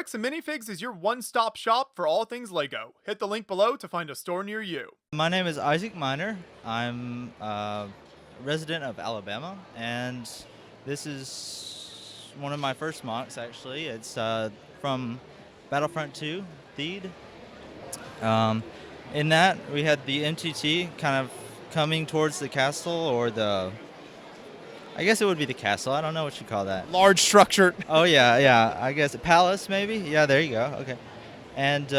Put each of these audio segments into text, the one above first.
Bricks and Minifigs is your one-stop shop for all things LEGO. Hit the link below to find a store near you. My name is Isaac Miner. I'm a resident of Alabama, and this is one of my first mocks, actually. It's from Battlefront 2, Theed. In that, we had the MTT kind of coming towards the castle, or I guess it would be the castle. I don't know what you call that. Large structure. Oh, yeah. I guess a palace, maybe? Yeah, there you go. Okay. And,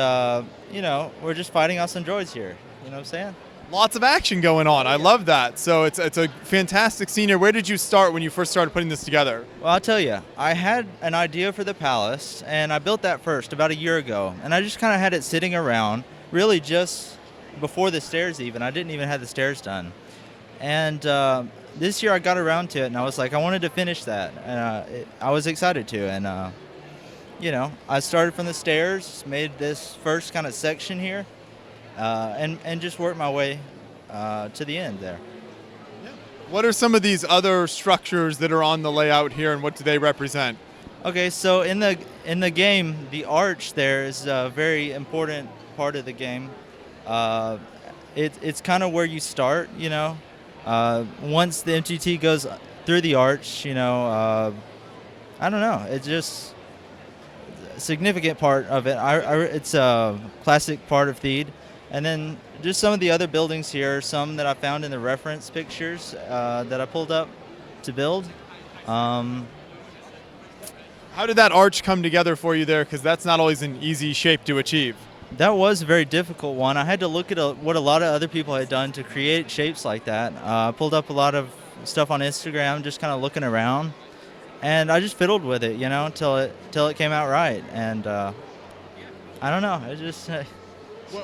we're just fighting off some droids here. You know what I'm saying? Lots of action going on. I love that. So it's a fantastic scene here. Where did you start when you first started putting this together? Well, I'll tell you, I had an idea for the palace, and I built that first about a year ago. And I just kind of had it sitting around, really just before the stairs even. I didn't even have the stairs done. And this year I got around to it, and I was like, I wanted to finish that. And I was excited to. And, I started from the stairs, made this first kind of section here, and just worked my way to the end there. What are some of these other structures that are on the layout here, and what do they represent? Okay, so in the game, the arch there is a very important part of the game. It's kind of where you start, once the MTT goes through the arch, I don't know. It's just a significant part of it. It's a classic part of Theed. And then just some of the other buildings here, some that I found in the reference pictures that I pulled up to build. How did that arch come together for you there? Because that's not always an easy shape to achieve. That was a very difficult one. I had to look at what a lot of other people had done to create shapes like that. I pulled up a lot of stuff on Instagram, just kind of looking around, and I just fiddled with it, till it came out right. And I don't know. It just.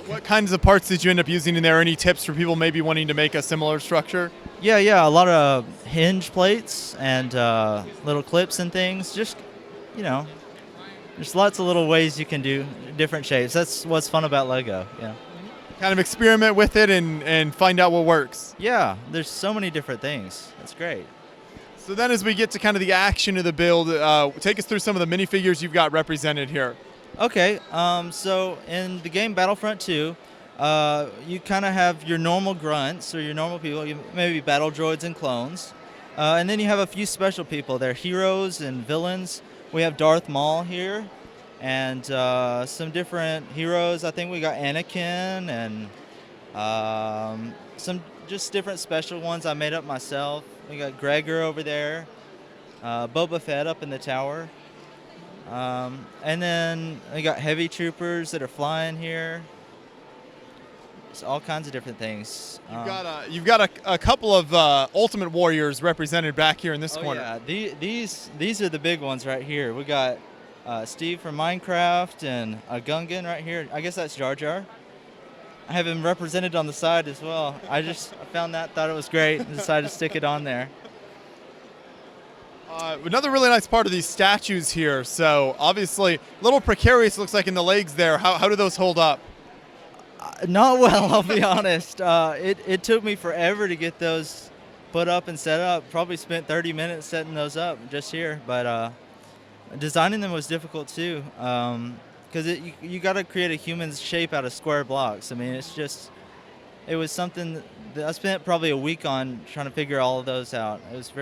What kinds of parts did you end up using in there? Any tips for people maybe wanting to make a similar structure? Yeah, a lot of hinge plates and little clips and things. Just, there's lots of little ways you can do different shapes. That's what's fun about Lego. Yeah. Kind of experiment with it and find out what works. Yeah, there's so many different things. That's great. So then as we get to kind of the action of the build, take us through some of the minifigures you've got represented here. Okay, so in the game Battlefront 2, you kind of have your normal grunts or your normal people, maybe battle droids and clones. And then you have a few special people. They're heroes and villains. We have Darth Maul here and some different heroes. I think we got Anakin and some just different special ones I made up myself. We got Gregor over there, Boba Fett up in the tower. And then we got heavy troopers that are flying here. It's all kinds of different things. You've got a couple of Ultimate Warriors represented back here in this corner. Yeah, these are the big ones right here. We got Steve from Minecraft and a Gungan right here. I guess that's Jar Jar. I have him represented on the side as well. I found that, thought it was great, and decided to stick it on there. Another really nice part of these statues here. So obviously a little precarious, looks like, in the legs there. How do those hold up? Not well, I'll be honest. It took me forever to get those put up and set up. Probably spent 30 minutes setting those up just here. But designing them was difficult too, because you got to create a human's shape out of square blocks. I mean, it was something that I spent probably a week on trying to figure all of those out. It was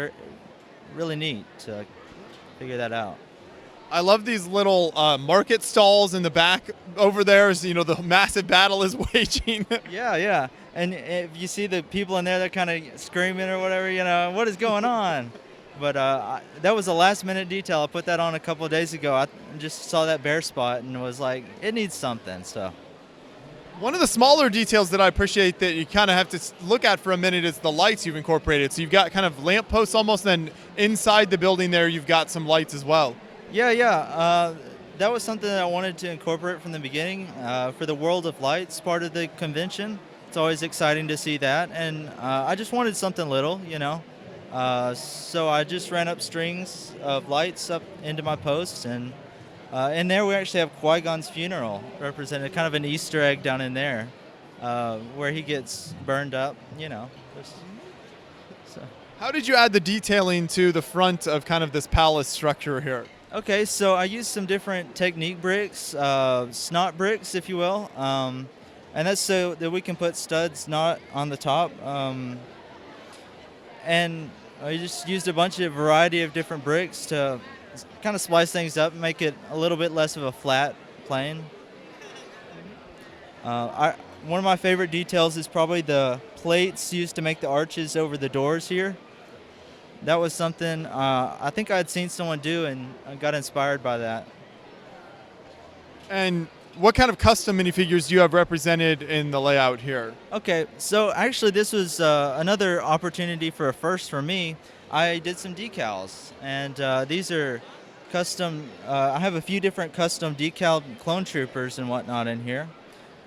really neat to figure that out. I love these little market stalls in the back over there. So, the massive battle is waging. Yeah. And if you see the people in there, they're kind of screaming or whatever, what is going on? But that was a last-minute detail. I put that on a couple of days ago. I just saw that bare spot and was like, it needs something, so. One of the smaller details that I appreciate that you kind of have to look at for a minute is the lights you've incorporated. So you've got kind of lamp posts almost, then inside the building there you've got some lights as well. Yeah. That was something that I wanted to incorporate from the beginning for the World of Lights part of the convention. It's always exciting to see that. And I just wanted something little, So I just ran up strings of lights up into my posts, and in there we actually have Qui-Gon's funeral represented, kind of an Easter egg down in there, where he gets burned up, So. How did you add the detailing to the front of kind of this palace structure here? Okay, so I used some different technique bricks, snot bricks, if you will, and that's so that we can put stud snot on the top. And I just used a bunch of variety of different bricks to kind of splice things up and make it a little bit less of a flat plane. I One of my favorite details is probably the plates used to make the arches over the doors here. That was something I think I'd seen someone do, and I got inspired by that. And what kind of custom minifigures do you have represented in the layout here? Okay, so actually, this was another opportunity for a first for me. I did some decals, and these are custom. I have a few different custom decal clone troopers and whatnot in here,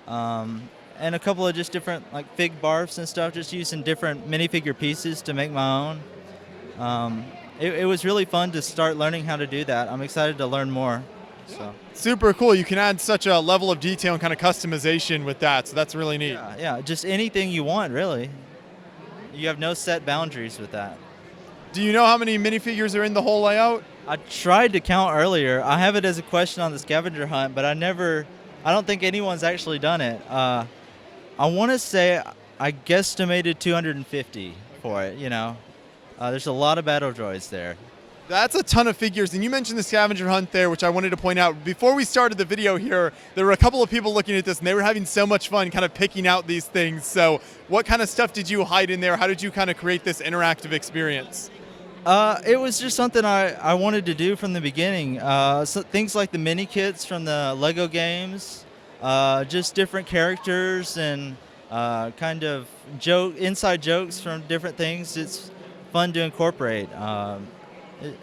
and a couple of just different like fig barfs and stuff. Just using different minifigure pieces to make my own. It was really fun to start learning how to do that. I'm excited to learn more. So. Super cool. You can add such a level of detail and kind of customization with that, so that's really neat. Yeah, just anything you want, really. You have no set boundaries with that. Do you know how many minifigures are in the whole layout? I tried to count earlier. I have it as a question on the scavenger hunt, but I don't think anyone's actually done it. I want to say I guesstimated 250 for it, you know. There's a lot of battle droids there. That's a ton of figures, and you mentioned the scavenger hunt there, which I wanted to point out. Before we started the video here, there were a couple of people looking at this, and they were having so much fun kind of picking out these things. So what kind of stuff did you hide in there? How did you kind of create this interactive experience? It was just something I wanted to do from the beginning. So things like the mini kits from the Lego games, just different characters and kind of inside jokes from different things. It's fun to incorporate.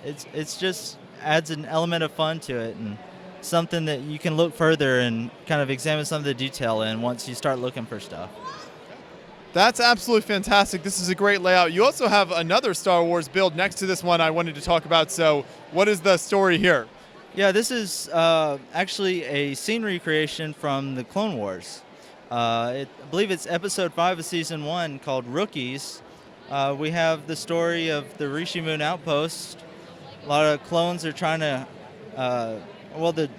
It's just adds an element of fun to it and something that you can look further and kind of examine some of the detail in once you start looking for stuff. That's absolutely fantastic. This is a great layout. You also have another Star Wars build next to this one I wanted to talk about. So what is the story here? Yeah, this is actually a scene recreation from the Clone Wars. I believe it's episode 5 of season 1 called Rookies. We have the story of the Rishi Moon outpost. A lot of clones are trying to, the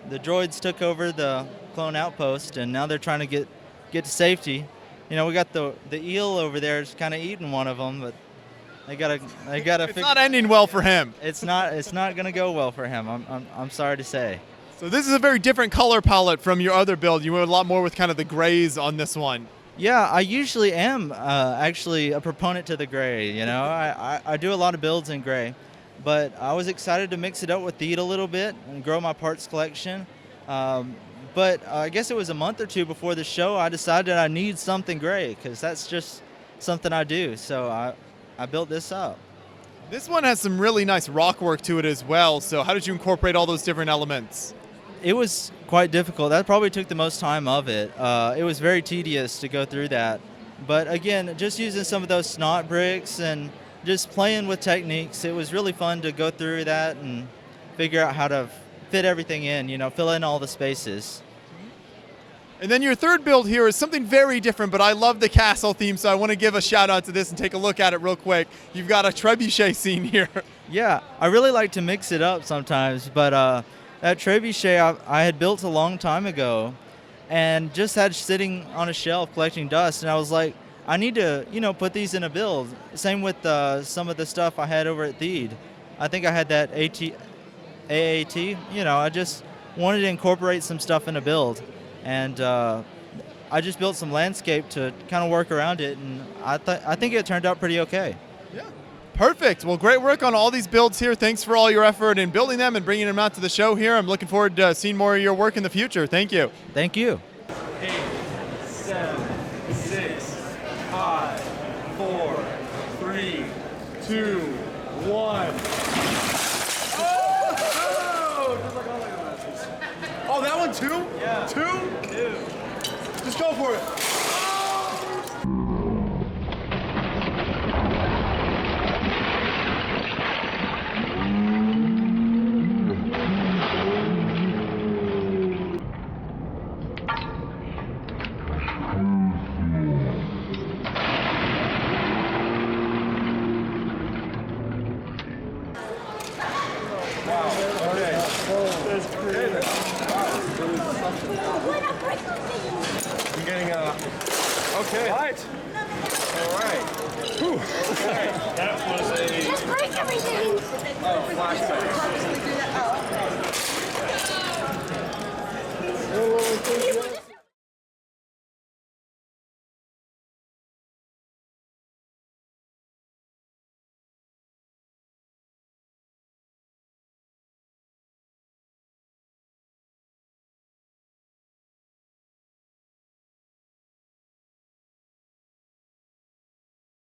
droids took over the clone outpost, and now they're trying to get to safety. You know, we got the eel over there, is kind of eating one of them, but they gotta. It's not ending well for him. It's not gonna go well for him. I'm sorry to say. So this is a very different color palette from your other build. You went a lot more with kind of the grays on this one. Yeah, I usually am actually a proponent to the gray. You know, I do a lot of builds in gray, but I was excited to mix it up with Theed a little bit and grow my parts collection. But I guess it was a month or two before the show, I decided I need something gray because that's just something I do. So I built this up. This one has some really nice rock work to it as well. So how did you incorporate all those different elements? It was quite difficult. That probably took the most time of it. It was very tedious to go through that. But again, just using some of those snot bricks and just playing with techniques, it was really fun to go through that and figure out how to fit everything in, you know, fill in all the spaces. And then your third build here is something very different, but I love the castle theme, so I want to give a shout out to this and take a look at it real quick. You've got a trebuchet scene here. Yeah, I really like to mix it up sometimes, but that trebuchet I had built a long time ago and just had sitting on a shelf collecting dust, and I was like, I need to, you know, put these in a build. Same with some of the stuff I had over at Theed. I think I had that AAT, you know, I just wanted to incorporate some stuff in a build. And I just built some landscape to kind of work around it, and I think it turned out pretty okay. Yeah. Perfect. Well, great work on all these builds here. Thanks for all your effort in building them and bringing them out to the show here. I'm looking forward to seeing more of your work in the future. Thank you. Thank you. 8, 7, 6, 5, 4, 3, 2, 1. Oh, that one too? Yeah. Two? Just go for it. Wow. I'm getting okay. Right. All right. Whew. Okay. That was a. Just break everything. Oh, flashback.